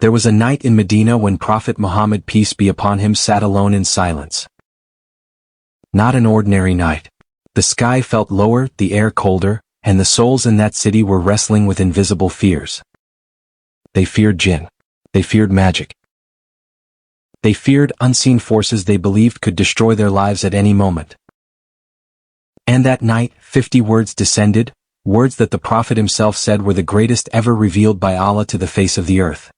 There was a night in Medina when Prophet Muhammad peace be upon him sat alone in silence. Not an ordinary night. The sky felt lower, the air colder, and the souls in that city were wrestling with invisible fears. They feared jinn. They feared magic. They feared unseen forces they believed could destroy their lives at any moment. And that night, 50 words descended, words that the Prophet himself said were the greatest ever revealed by Allah to the face of the earth.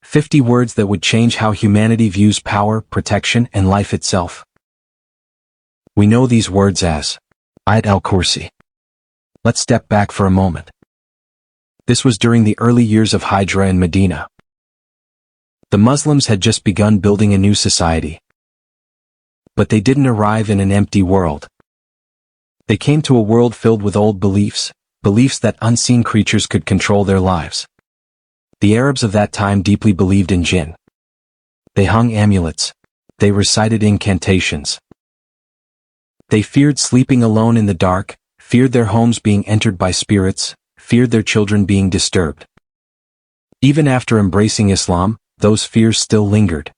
50 words that would change how humanity views power, protection, and life itself. We know these words as Ayat al-Kursi. Let's step back for a moment. This was during the early years of Hijra in Medina. The Muslims had just begun building a new society. But they didn't arrive in an empty world. They came to a world filled with old beliefs, beliefs that unseen creatures could control their lives. The Arabs of that time deeply believed in jinn. They hung amulets. They recited incantations. They feared sleeping alone in the dark, feared their homes being entered by spirits, feared their children being disturbed. Even after embracing Islam, those fears still lingered.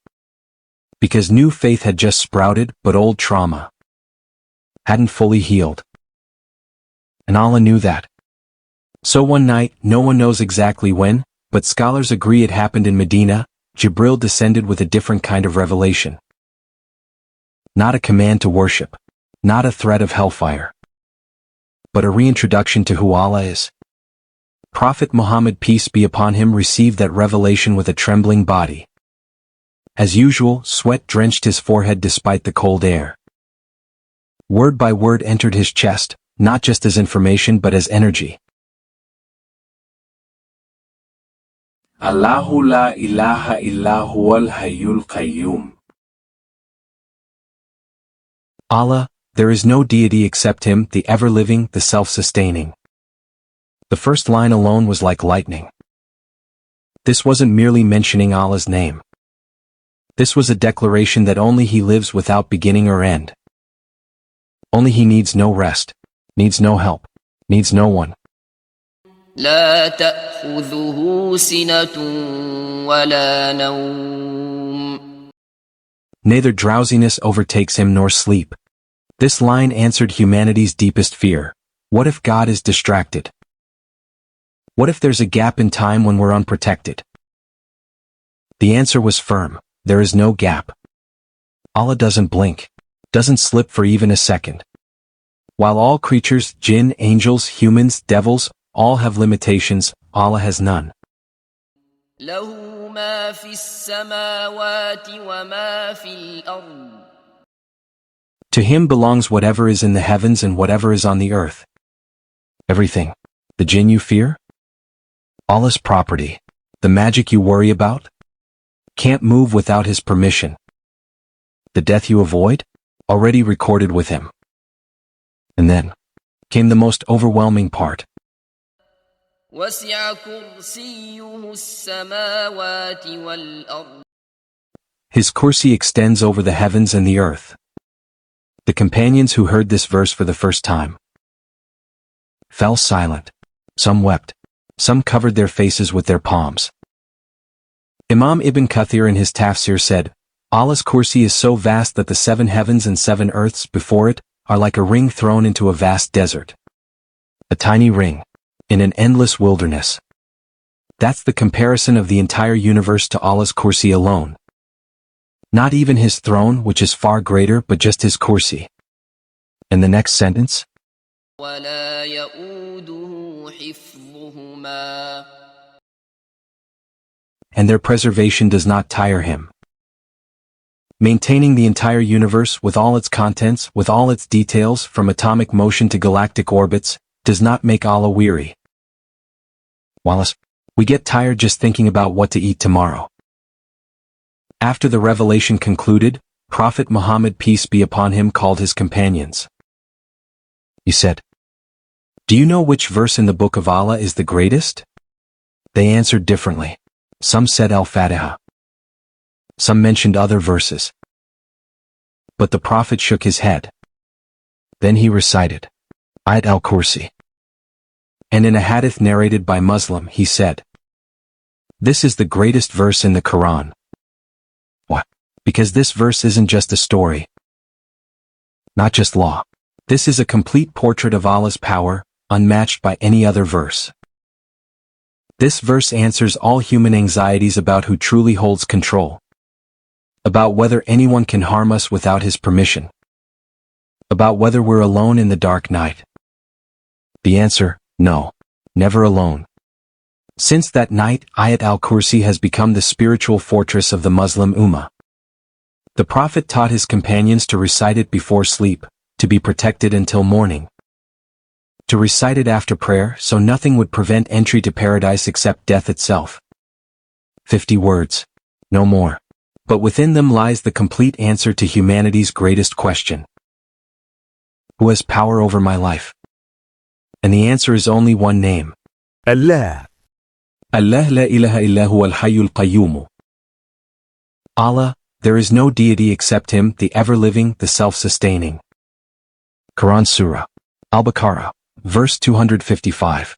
Because new faith had just sprouted, but old trauma hadn't fully healed. And Allah knew that. So one night, no one knows exactly when, but scholars agree it happened in Medina, Jibril descended with a different kind of revelation. Not a command to worship. Not a threat of hellfire. But a reintroduction to who Allah is. Prophet Muhammad peace be upon him received that revelation with a trembling body. As usual, sweat drenched his forehead despite the cold air. Word by word entered his chest, not just as information but as energy. Allahu la ilaha illa huwal hayyul qayyum. Allah, there is no deity except Him, the ever-living, the self-sustaining. The first line alone was like lightning. This wasn't merely mentioning Allah's name. This was a declaration that only He lives without beginning or end. Only He needs no rest, needs no help, needs no one. لا تأخذه سنة ولا نوم. Neither drowsiness overtakes Him nor sleep. This line answered humanity's deepest fear. What if God is distracted? What if there's a gap in time when we're unprotected? The answer was firm. There is no gap. Allah doesn't blink, doesn't slip for even a second. While all creatures, jinn, angels, humans, devils, all have limitations, Allah has none. له ما في السماوات وما في الأرض. To Him belongs whatever is in the heavens and whatever is on the earth. Everything. The jinn you fear? Allah's property. The magic you worry about? Can't move without His permission. The death you avoid? Already recorded with Him. And then came the most overwhelming part. وسع كرسيه السماوات والأرض. His kursi extends over the heavens and the earth. The companions who heard this verse for the first time fell silent. Some wept. Some covered their faces with their palms. Imam Ibn Kathir in his tafsir said, Allah's kursi is so vast that the 7 heavens and 7 earths before it are like a ring thrown into a vast desert. A tiny ring in an endless wilderness. That's the comparison of the entire universe to Allah's kursi alone. Not even His throne, which is far greater, but just His kursi. And the next sentence? ولا يؤوده حفظهما. And their preservation does not tire Him. Maintaining the entire universe with all its contents, with all its details, from atomic motion to galactic orbits, does not make Allah weary. Wallace, we get tired just thinking about what to eat tomorrow. After the revelation concluded, Prophet Muhammad peace be upon him called his companions. He said, Do you know which verse in the book of Allah is the greatest? They answered differently. Some said Al-Fatiha. Some mentioned other verses. But the Prophet shook his head. Then he recited Ayat al-Kursi. And in a hadith narrated by Muslim, he said, This is the greatest verse in the Quran. What? Because this verse isn't just a story. Not just law. This is a complete portrait of Allah's power, unmatched by any other verse. This verse answers all human anxieties about who truly holds control. About whether anyone can harm us without his permission. About whether we're alone in the dark night. The answer, no. Never alone. Since that night, Ayat al-Kursi has become the spiritual fortress of the Muslim Ummah. The Prophet taught his companions to recite it before sleep, to be protected until morning. To recite it after prayer so nothing would prevent entry to paradise except death itself. 50 words. No more. But within them lies the complete answer to humanity's greatest question. Who has power over my life? And the answer is only one name. Allah. Allah la ilaha illa huwa al-hayyul qayyum. Allah, there is no deity except Him, the ever-living, the self-sustaining. Quran Surah Al-Baqarah, verse 255.